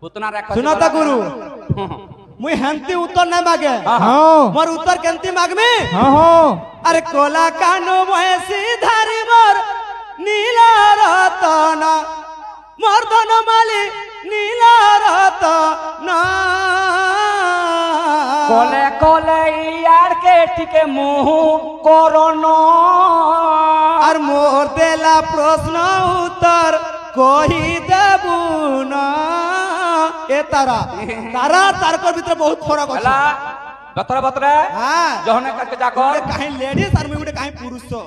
पुतना रे सुनता गुरु मुई हेंती उत्तर न मागे मोर उत्तर केंती मागमी अरे कोला कानो भैंसी धारी मोर नीला रतन मोर धन माली नीला रतन कोले कोले यार के टिके मुंह कोरोनो और मोर देला प्रश्न उत्तर कही देबू ना ए तारा तारा तारकर भीतर बहुत फरक हला बतरा बतरा हां जहने करके जाको काहे लेडीज और मुई काहे पुरुष तो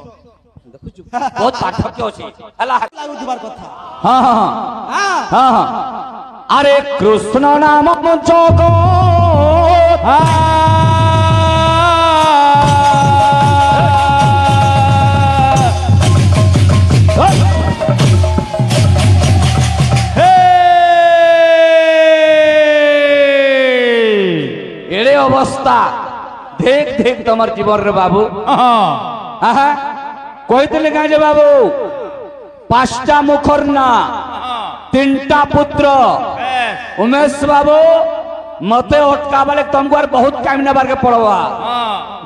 देखु बहुत पार्थक्य अछि हला लागु दुबार कथा हां हां हां हां अरे कृष्ण नाम जगो एड़े अवस्था देख देख तमर जीवन रे बाबू कहते क्या जे बाबू पांचटा मुखर ना तीनटा पुत्र उमेश बाबू मते अटका बाले तुमको और बहुत टाइम ने बार के पढ़वा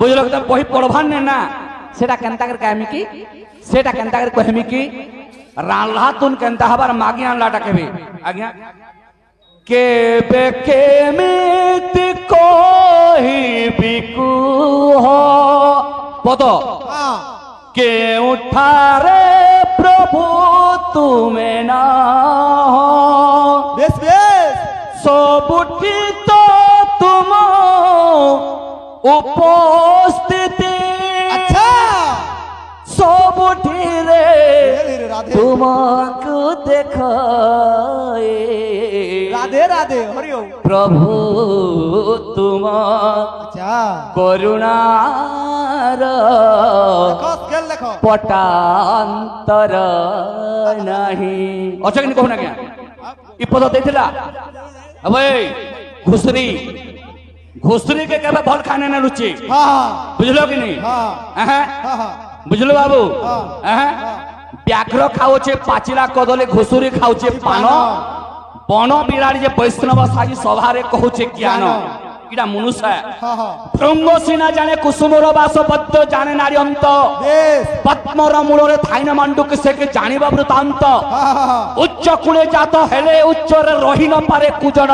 बुझलो त बही पढ़वा ने ना सेटा केनता कर कहमी की सेटा केनता कर कहमी की राल्हा तुन केनता हबार मागी आनला टाकेबे आज्ञा के बेके मित कोही बिकु हो पद के उठारे प्रभु तुम्हें ना हो बेस बेस सबुठी तो तुम उपस्थिति अच्छा सबुठी रे राधे तुमको देखाए राधे राधे हरिओ प्रभु तुम अच्छा करुणार देखो स्केल देखो पटांतर नहीं अच्छा कि कहू ना क्या ई पद देथिला अबे घुसरी घुसरी के केबे भल खाने ना रुचि हां बुझलो कि नहीं हां हां बुझलो बाबू हां व्याघ्र खाउछे पाचिला कदली घुसरी खाउछे पान बन बिराड़ी जे वैष्णव साजी सभा रे कहूछे ज्ञान इडा मनुष्य ब्रह्म सीना जाने कुसुमर बासपद्य जाने नारी अंत पद्मर मूल रे थाइन मांडुक से के जानिबा वृतांत उच्च कुले जात हेले उच्च रे रही न पारे कुजन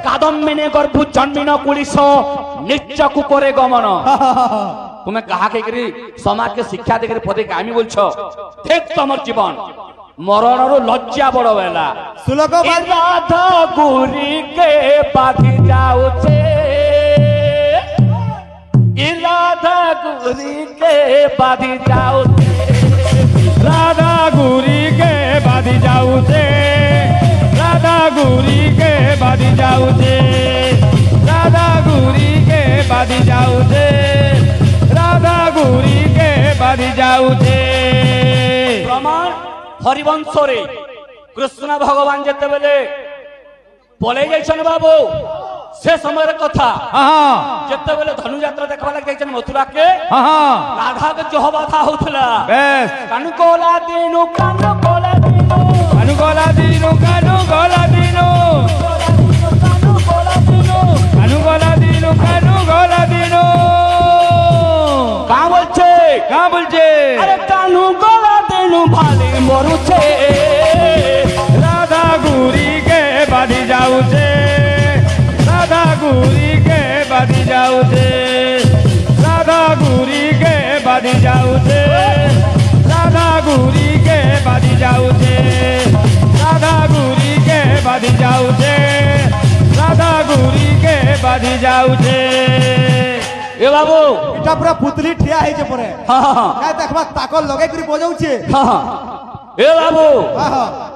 कादम्बिनी गर्भ जन्मिन कुलिस निच्च कुकरे गमन तुम्हें कहा के समाज के शिक्षा देकर पदे कामी बोलछो देख तमर जीवन मरण लज्जा बड़ बेला सुलोक राधा गुरी के बाधी जाउछे राधा गुरी के बाधी जाउछे राधा गुरी के बाधी जाउछे राधा गुरी के बाधी जाउछे राधा गुरी के बाधी जाउछे राधा गुरी के बाधी जाउछे प्रमाण हरिवंश रे कृष्ण भगवान जेते बेले पले जाइछन बाबू से समय रे कथा जेते बेले धनु यात्रा देखबा लाग जाइछन मथुरा के राधा के जोह बाधा होथला बेस कानु कोला दिनु कानु कोला दिनु कानु कोला दिनु कानु कोला दिनु कानु कोला दिनु कानु कोला दिनु कानु कोला दिनु का बोलछे अरे कानु कोला दिनु भाले मरुछे राधा गुरी के बाधी जाउछे राधा गुरी के बाधी जाउछे राधा गुरी के बाधी जाउछे राधा गुरी के बाधी जाउछे राधा गुरी के बाधी जाउछे राधा गुरी के बाधी जाउछे ए बाबू इटा पूरा पुतली ठिया है जे परे हां काय देखबा ताकल लगे करी बजाउछे हां ए बाबू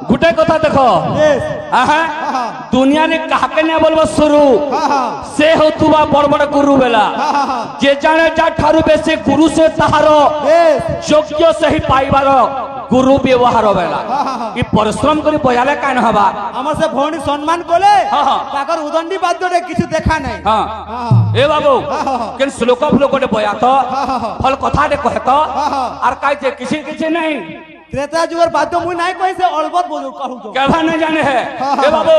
गुटे कथा देखो दुनिया ने काके ने बोलबो शुरू से हो तुबा बड़ बड़ गुरु बेला जे जाने जा ठारू बेसे गुरु से तहारो योग्य से ही पाइबार गुरु व्यवहार बेला ई परिश्रम करी बजाले कान हबा हमर से भौणी सम्मान कोले ताकर उदंडी बाद्यटे किछु देखा नै हां ए बाबू केन श्लोक फ्लोकटे बया तो फल कथा दे कहे तो आर काय जे किसी किसी नहीं त्रेता जुगर बाद्य मुई नाही कहि से अलबत बोलू कहू तो केभा न जाने है ए बाबू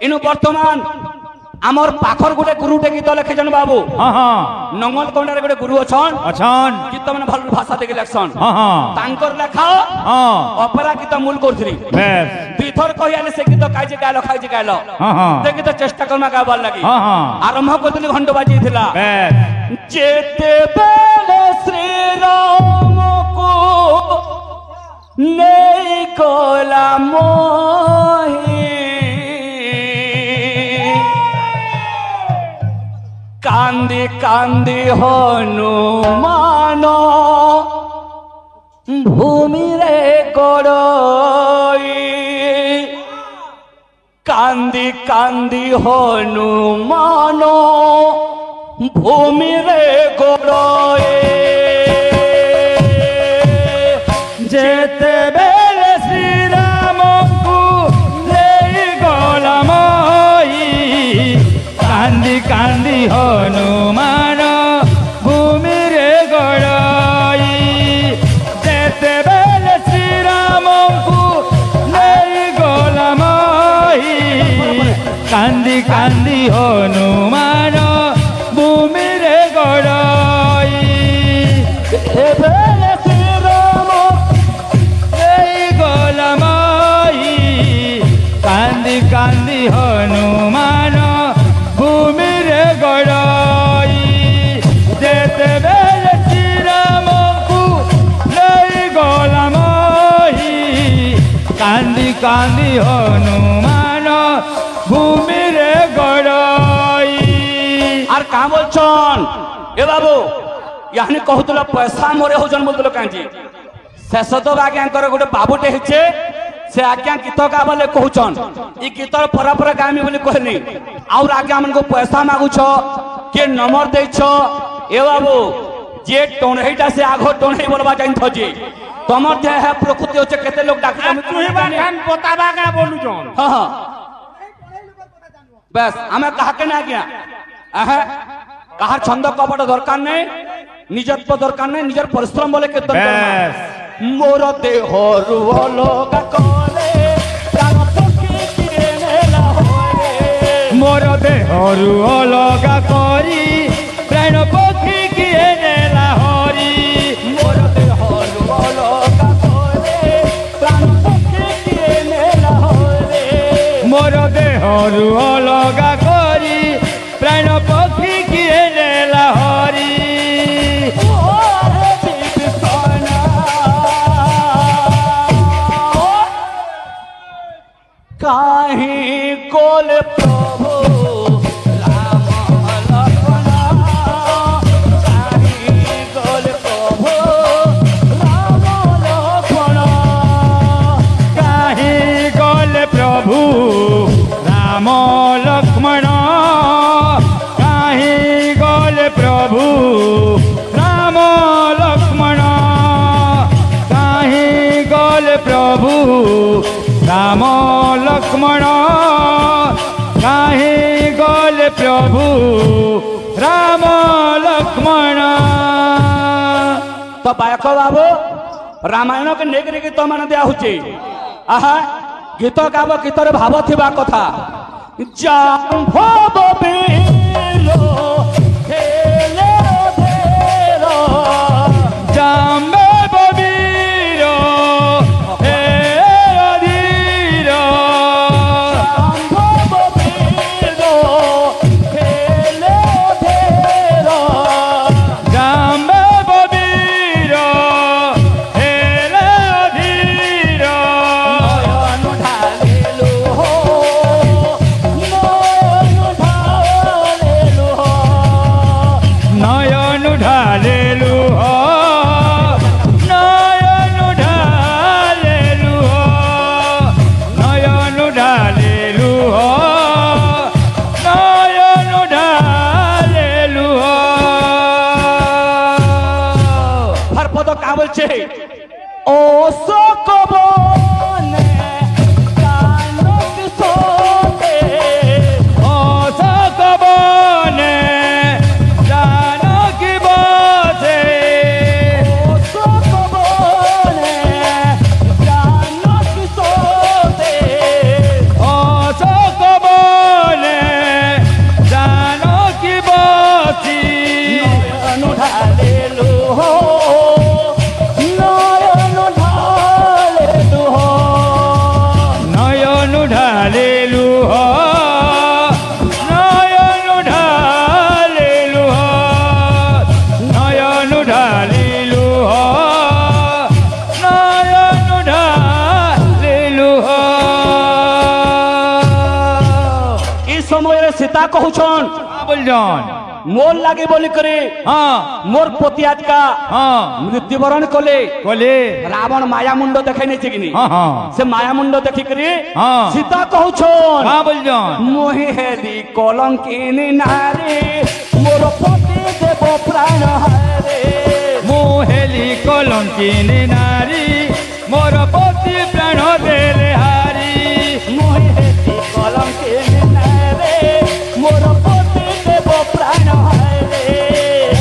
इनु वर्तमान आमर पाखर गोटे गुरुटे गीत लिखिछन बाबू हाँ हाँ नंगल कोंडारे गोटे गुरु अछन अछन गीत माने भल भाषा देखि लेखसन हाँ हाँ तांकर लेखा हाँ ऑपेरा गीत मूल करथि बेस दुईथर कहियाले से गीत काजे गायलो खाइजे गायलो हाँ हाँ से गीत चेष्टा करमा गाबार लागि हाँ हाँ आरंभ करथि घंट बाजी थिला बेस जेते बेले श्री राम को नहीं कोला मोही कांदी कांदी हनुमान भूमि रे गड़ई कांदी कांदी हनुमान भूमि रे गड़ई जेते बेले श्री राम को ले गला मोही कांदी कांदी हनुमान भूमि रे गड़ई जेते बेले श्री राम को ले गला मोही कांदी कांदी हनुमान भूमि रे गड़ई बेले श्री राम गोलमाई कांदी कांदी हनुमान भूमि रे गड़ई जेते बेले श्री राम को लई गोलमाई कांदी कांदी हनुमान भूमि रे गड़ई आर का बोलछन ए बाबू यानी कहतला पैसा मोरे होजन बोलतलो कांजी शेष तो आज्ञाकर गोटे बाबूटे हेचे से आज्ञा गीत गाबले कहउछन ई गीतर परपर गामी बोली कहनी और आज्ञा मन को पैसा मागुछ के नंबर देछ ए बाबू जे टोनहीटा से आगो टोनही बोलबा जाइन थजे तमर जे है प्रकृति होचे केते लोग डाक तू ही बान बताबा का बोलू जन हां हां बस हमें कहा के ना गया कहार छंद कपट दरकार नहीं निजत्व दरकार नहीं निजर परिश्रम बोले कीर्तन बेस मोर देह रुअलगा कले प्राण पक्षी किरे नेला होरे मोर देहरु अलगा करी प्राण पक्षी किए नेला हरी मोर देह रुअलगा कले प्राण पक्षी किरे नेला होरे मोर देहरु अलगा करी प्राण पक्षी किए नेला हरी ओरे विभीषण काहे कोल प्रभु राम लक्ष्मण काहे कोल प्रभु राम लक्ष्मण काहे गल प्रभु राम लक्ष्मण काहे गल प्रभु राम लक्ष्मण काहे गल प्रभु राम लक्ष्मण काहे गल प्रभु राम लक्ष्मण तो बायक बाबू रामायण के नेगरी गीत मान दिया हुचे आहा गीत गाब गीतर भाव थिबा कथा जाम्भव बीरो खेले धेरो जाम्बे बबीर हे अधीर जाम्भव बीरो खेले धेरो जाम्बे बबीर हे अधीर नयन ढालिलु हो नयन ढालिलु समय सीता कहूछन हाँ बोलजन मोर लागे बोली करे हाँ मोर पति आज का हाँ मृत्युवरण कले बोले रावण माया मुंड देखे नहीं चिकनी हाँ हाँ से माया मुंड देखी करे हाँ। सीता कहूछन हाँ बोलजन मोहि हेली कलंकिनी नारी मोर पति देव प्राण हारे मोहेली कलंकिनी नारी मोर पति प्राण देले हारी मोहि हेली कलंकिनी नारी मोर पति देव प्राण हारे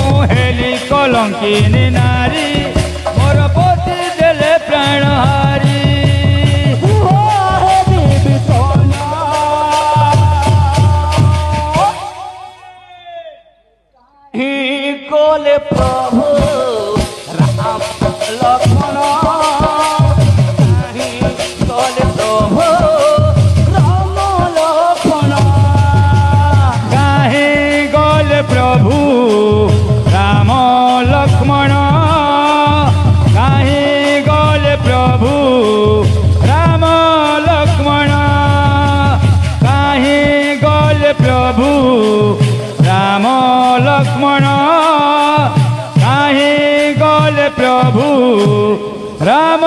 मोहेली कलंकिनी नारी मोर पति देले प्राण हारी गोले प्रभु राम लक्ष्मण गोले प्रभु राम लक्ष्मण काहे गल प्रभु राम लक्ष्मण काहे गल प्रभु राम लक्ष्मण काहे गल प्रभु राम लक्ष्मण काहे गल प्रभु राम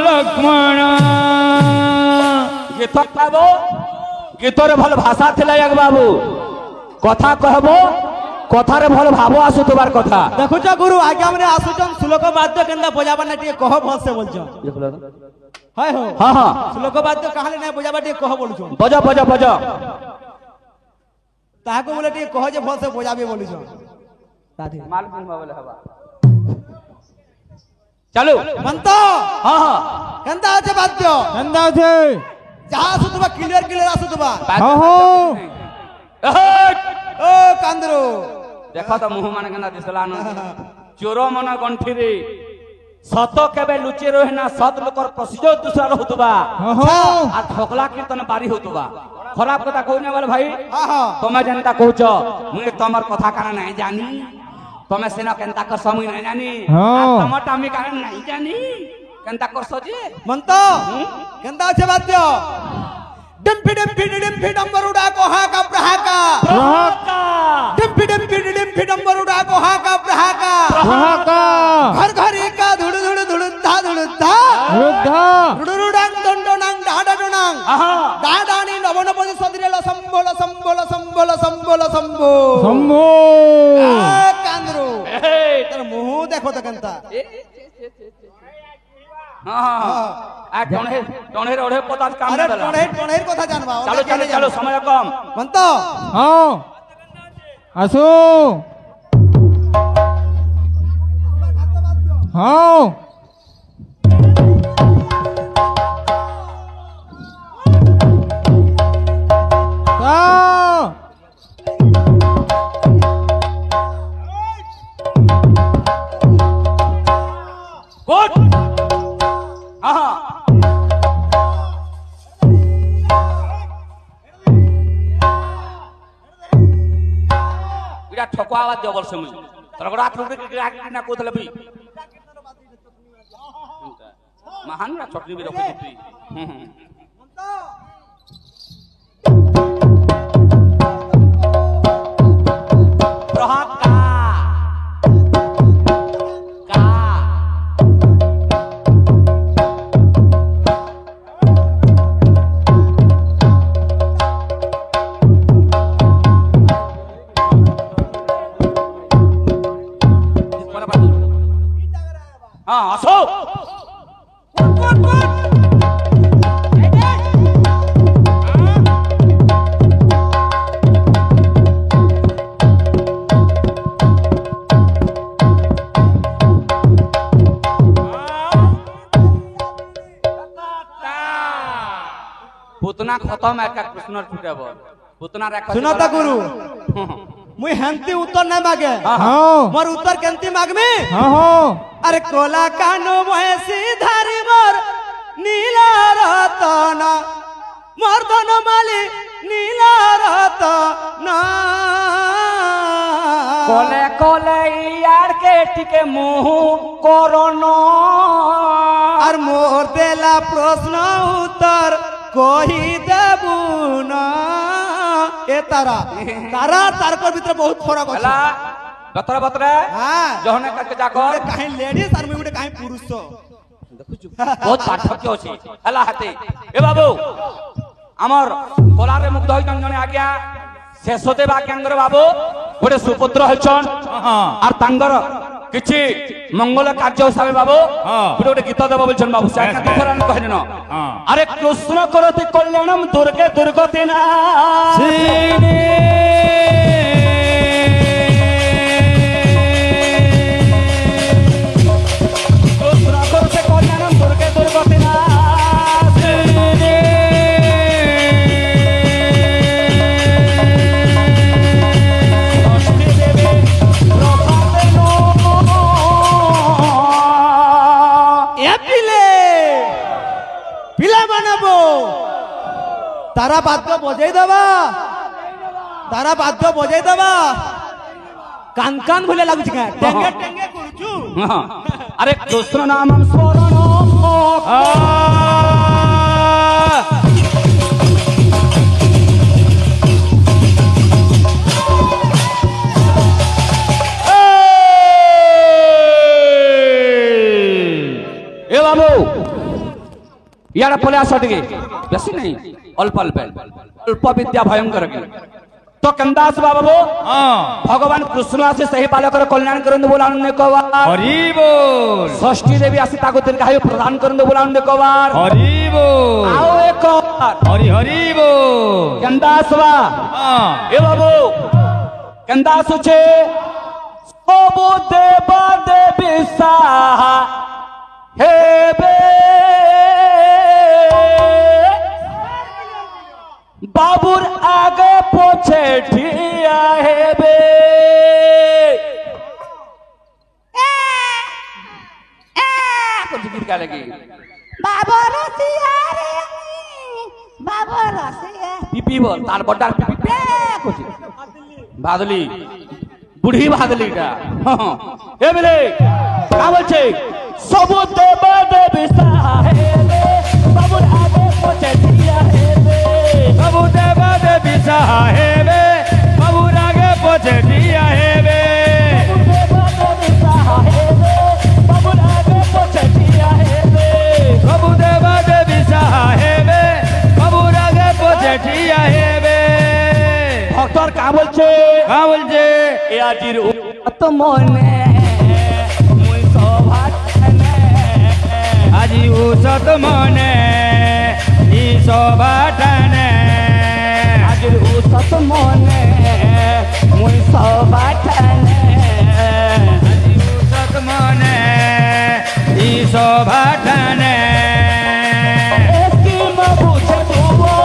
लक्ष्मण गीत गाबो गीतरे भल भाषा थिला एक बाबू कथा कहबो कथारे भल भाव आसुतबार कथा देखुछ गुरु आज्ञा माने आसुचन श्लोक वाद्य केंदा बजाबा ना टिके कह भल से बोलछ हाय हो हाँ हाँ श्लोक वाद्य कहाले ना बजाबा टिके कह बोलछ बजा बजा बजा ताको बोले टिके कह जे भल से बजाबे बोलछ साथी माल पिन बाबले हवा चलो मंत हाँ हाँ केंदा আছে वाद्य केंदा আছে जहां आसुतबा क्लियर क्लियर आसुतबा हाँ हाँ ओ कांदरो देखो तो मुह मान केना दिसला न चोरो मन गंठी रे सत केबे लुचि रहे ना सत लोकर प्रसिद्ध दूसरा रहतबा आ ठोकला कीर्तन बारी होतबा खराब कथा कहने वाले भाई हां हां तमे जनता कहूछ मुई तमर कथा काना नहीं जानी तमे सेना केनता कर समय नहीं जानी तमर टामी कारण नहीं जानी केनता कर सजे मंत केंदा আছে वाद्य डिम्फी डम्बरुडा को हाका प्रहाका डिम्फी डम्बरुडा को हाका प्रहाका घर घर एका धुड़ धुड़ धुड़ुद्धा धुड़ुद्धा धुड़ुडांग दंडोनांग डाडाडोनांग डाडानी नवनपदी सदिरेला संबोल संबोल संबोल संबोल संबो शंभो कांद्रो तर मुह देखो त केंता हाँ हाँ हाँ आ टोणे ओढ़े पता काम अरे देला टोणे कथा जानबा चलो चलो चलो समय कम मंत हाँ आसो हाँ गुड हाँ हाँ इरा ठोकवा आवाज दे बोल से मुझे तरगड़ा ठोकरे के गिरा के ना कोथले भी महान ना चटनी भी रखी थी प्रहाका का हाँ असो पुतना खत्म है का कृष्ण छुटेब पुतना रे सुनता गुरु मुई हेंती उत्तर ना मागे हाँ मोर उत्तर केंती मागमी हाँ अरे कोला कानो महेशी धारी मोर नीला रतन मोर धन माली नीला रतन कोले कोले यार के टिके मुंह कोरोनो और मोर देला प्रश्न उत्तर कही देबू ना ए तारा तारा तारकर भीतर बहुत फरक हला अछि बतरा बतरा हां जहने करके जाकर काहे लेडीज और मुई काहे पुरुष देखुछु बहुत पार्थक्य अछि हला हाते ए बाबू हमर कोलारे मुक्त होई जने आज्ञा शेषदेव आज्ञांगर बाबू गोटे सुपुत्र हछन और तांगर किछि मंगल कार्य हिसाब बाबू गोटे गोटे गीत देव बोलछन बाबू साका दिखरान कहने न अरे कृष्ण करति कल्याणम दुर्गे दुर्गति ना कृष्ण करति कल्याणम दुर्गे दुर्गति ना तारा बाद्य बजाई दबा कान कान भले लागु छिका टेंगे टेंगे करूछु अरे कृष्ण नामम स्मरण ए बाबू यार पले आस टिके बेसी नहीं अल्प अल्प अल्प विद्या भयंकर के तो कंदास बाबू भगवान कृष्ण आसी सही बालकर कल्याण करन बोलाने को हरि बोल षष्ठी देवी आसी ताको दीर्घायु प्रदान करन बोलाने को हरि बोल आओ एक हरि हरि बोल कंदास बा ए बाबू कंदास छे सबो देवा देवी साहा हे बे बाबूर आगे पोछे ठिया है बे कुछ गीत गा लगी बाबा रसिया रे बाबा रसिया पीपी बोल तार बड्डा पीपी पे कुछ बादली बुढ़ी बादली का ए बेले का बोलछे सबो देवा देवी साहेब बाबूर आगे पोछे ठिया है बे बाबू देवा देवी साहेब बाबू आगे पहुंचे दिया है बे बाबू आगे पोछे ठिया है बे बाबू देवा देवी साहेब बाबू आगे पहुंचे दिया है बे भक्तर का बोलछे ए आजिर उत मने मुई सभाठने আজি উসত মনে ই সবাটানে आजिर उत मने मुई सभाठने আজি উসত মনে ই সবাটানে एस्की म बुझे दुबो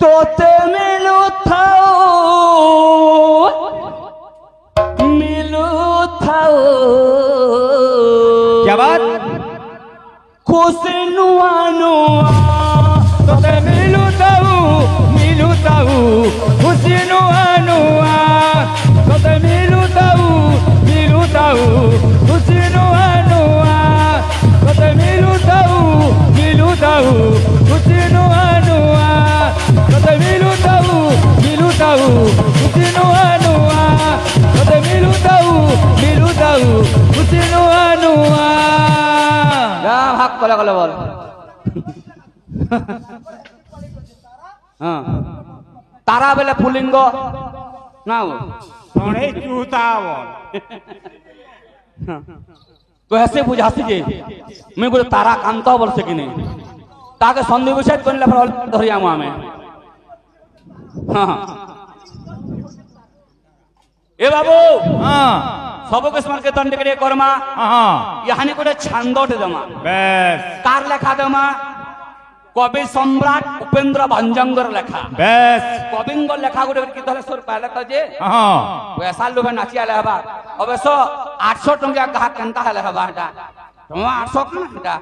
तोते मिलू थाओ क्या बात खुशी नुआ नुआ তোতে মিলুতাউ খুশি নুয়া নুয়া তোতে মিলুতাউ খুশি নুয়া নুয়া তোতে মিলুতাউ খুশি নুয়া নুয়া তোতে মিলুতাউ খুশি নুয়া নুয়া তোতে মিলুতাউ খুশি নুয়া নুয়া যা ভাগ কলে কলে বল तारा बेले पुलिंग ना थोड़े चूता बोल तो ऐसे बुझासी जे मैं गोटे तारा कांत बोल सकिनी ताके संधि विषय करले पर धरिया में ए बाबू सब किस्म के दंड के कर्मा यानी गोटे छांदोटे दमा बेस कार लेखा दमा कवि सम्राट उपेंद्र भंजंगर लेखा बेस कविंगर लेखा गोटे गीत हले सुर पहले तो जे हाँ पैसा लोभे नाची आले हबा अवश्य 800 टंका कहा केनता हले हबा हटा तुम 800 कना हटा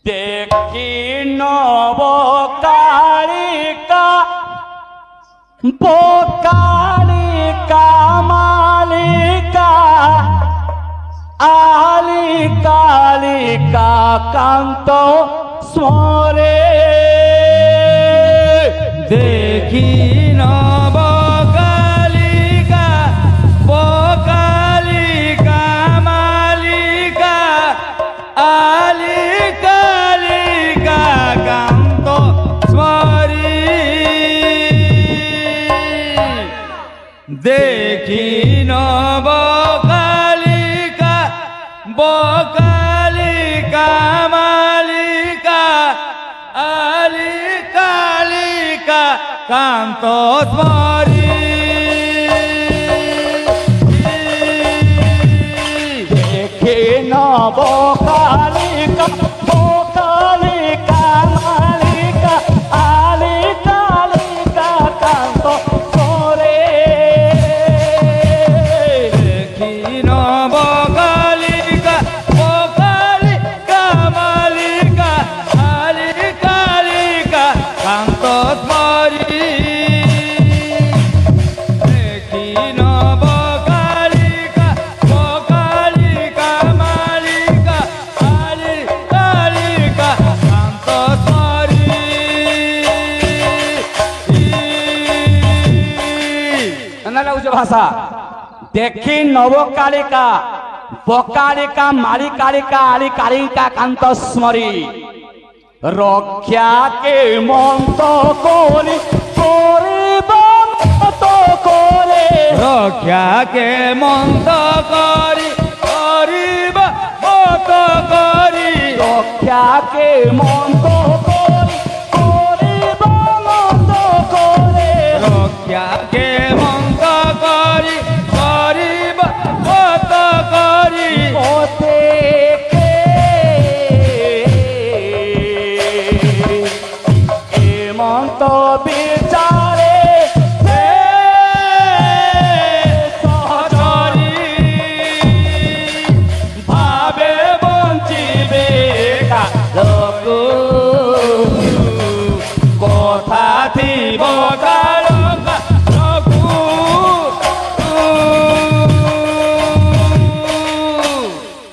देखी नव कालिका बोकालिका मालिका আলি কালিকা কান্ত স্মরে দেখি নব কালিকা বকালিকা মালিকা আলি কালিকা কান্ত স্মরি দেখি নব কালিকা বকালিকা মালিকা আলি কালিকা কান্ত স্মরি দেখে নব কালিকা কালিকা মালিকা আলি কালিকা কান্ত স্মরে দেখি নব কালিকা বকালিকা মালিকা আলি কালিকা কান্ত স্মরি দেখি নব কালিকা বকালিকা মালিকা আলি কালিকা কান্ত স্মরি কেনা লাগুছে ভাষা দেখি নবকালিকা বকালিকা মালিকালিকা আলি কালিকা কান্ত স্মরি রক্ষাকে মন্ত করি করিব মত করে রক্ষাকে মন্ত করি করিব মত করি রক্ষাকে মন্ত করি করিব মত করে রক্ষাকে মন্ত করি করিব মত করি প্রত্যেকে মন্ত বিচারে সহচরি ভাবে বঞ্চিবে লোক কথা থিব কালকা রঘু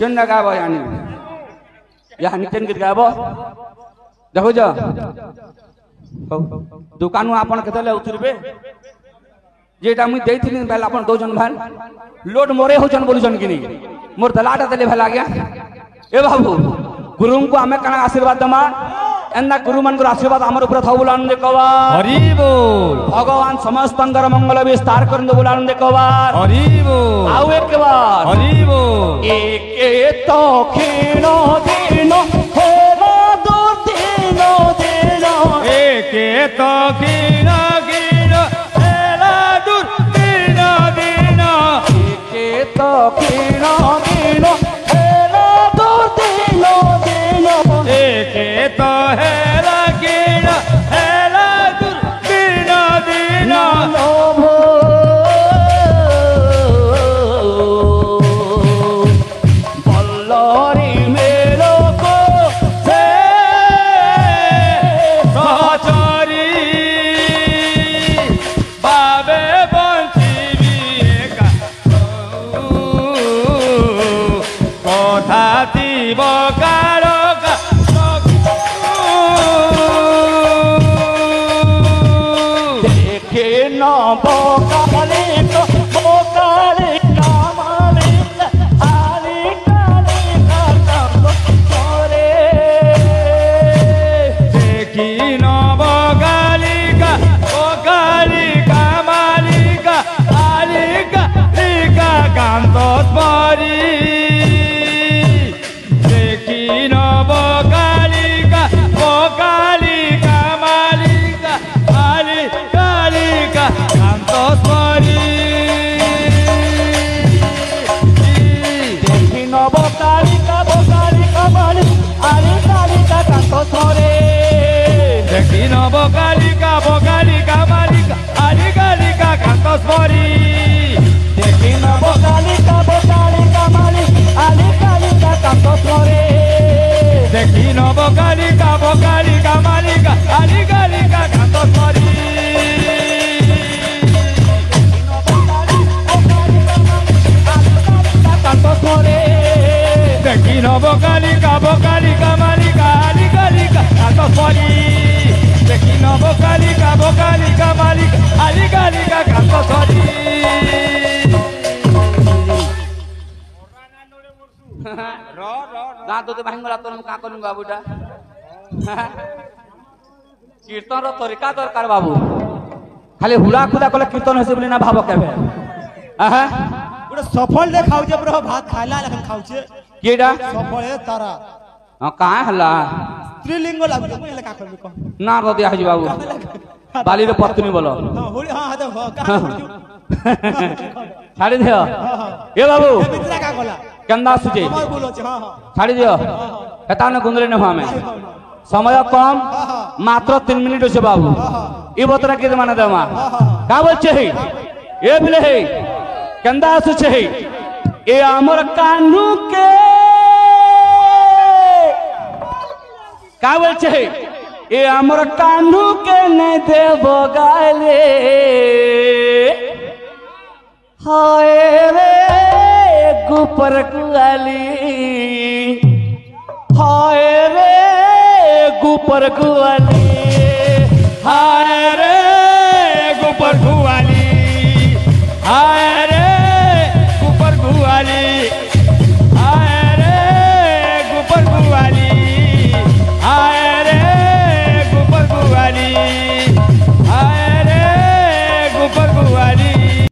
জন্য গাব জানি জানি তেন গীত গাব দেখুছ দোকানু আপন কেতলে উতরিবে যেটা মুই দেইছিলি বেলা আপন দৌজন ভাই লোড মোরে হউছন বলুছন কিনি মোর দলাটা দেলে ভাল আজ্ঞা এ বাবু গুরুଙ୍କୁ ଆମେ କାଣା ଆଶୀର୍ବାଦ ଦମା ଏନ୍ତା ଗୁରୁମାନଙ୍କର ଆଶୀର୍ବାଦ ଆମର ଉପରେ ଥାଉ ବୋଲି ଆନନ୍ଦ କବା হরি বল ভগবান সমস্তଙ୍କର মঙ্গল বিস্তার করନ୍ତୁ ବୋଲି ଆନନ୍ଦ କବା হরি বল ଆଉ একবার হরি বল একে তো ক্ষীণ দিন হেব দুদিন দিন একে তো কিন কিন এলা দূর দিন দিন একে তো ক্ষীণ দিন হেব দুদিন দিন একে তো হেলা কিন হেলা দূর দিন দিন লোভ বল্লরি মেলক সে সহচরি বাবে বঞ্চিবি একা কথা দিব কারকা দেখে নব কালিক বকালিক মালিক আলি কালিক করে দেখি নব কালিকা ও কালিকা মালিকা আলিকা লিকা কান্ত স্মরি দেখি নব কালিকা ও কালিকা মালিকা আলিকা লিকা কান্ত স্মরি দেখি নব কালিকা বকালিক মালিক আলি কালিক কান্ত ধরে দেখি নব কালিকা বকালিকা মালিকা আলিকা লিকা কান্ত স্মরি দেখি নব কালিকা বকালিক মালিক আলি কালিক কান্ত ধরে দেখি নব কালিকা বকালিকা মালিকা আলিকা লিকা কান্ত স্মরি কান্ত ধরে নবকালিকা বকালিকা মালিকা আলিকালিকা এত সরি দেখি নবকালিকা বকালিকা মালিকা আলিকালিকা এত সরি দাঁত তো ভাঙলা তোর কা করবি বাবুটা কীর্তনর তরিকা দরকার বাবু খালি হুড়া খুদা কলে কীর্তন হয়েছে বলে না ভাব কেবে হ্যাঁ ଗୋଟେ ସଫଳ ରେ ଖାଉଛେ ପୁରା ଭାତ ଖାଇଲା ଲେଖା ଖାଉଛେ କିଟା ସଫଳ ଏ ତାରା କାଁ ହେଲା ସ୍ତ୍ରୀଲିଙ୍ଗ ଲାଗୁଛି ମୁଁ ହେଲେ କା କରିବି କହ ନା ତ ଦିଆ ହେଇଛି ବାବୁ ବାଲିରେ ପତ୍ନୀ ବୋଲ ହଁ ହୋଳି ହଁ ହଁ ଦେଖ ଛାଡ଼ି ଦିଅ ଏ ବାବୁ ଭିତରେ କା ଗଲା କେନ୍ତା ଆସୁଛି ସମୟ ଭୁଲ ଅଛି ହଁ ହଁ ଛାଡ଼ି ଦିଅ ହେତାନେ ଗୁନ୍ଦରି ନେବୁ ଆମେ ସମୟ କମ মাত্র 3 মিনিট আছে বাবু এই বতরা কে মানে দেমা কা বলছে হে এ বিলে হে কেন্দা আসুছে হে এ আমর কানু কে কা বলছে হে এ আমর কানু কে নে দেব গাইলে হায় রে গুপর কুয়ালি হায় রে গুপর কুয়ালি হায় রে গোপর কুয়ালি হায়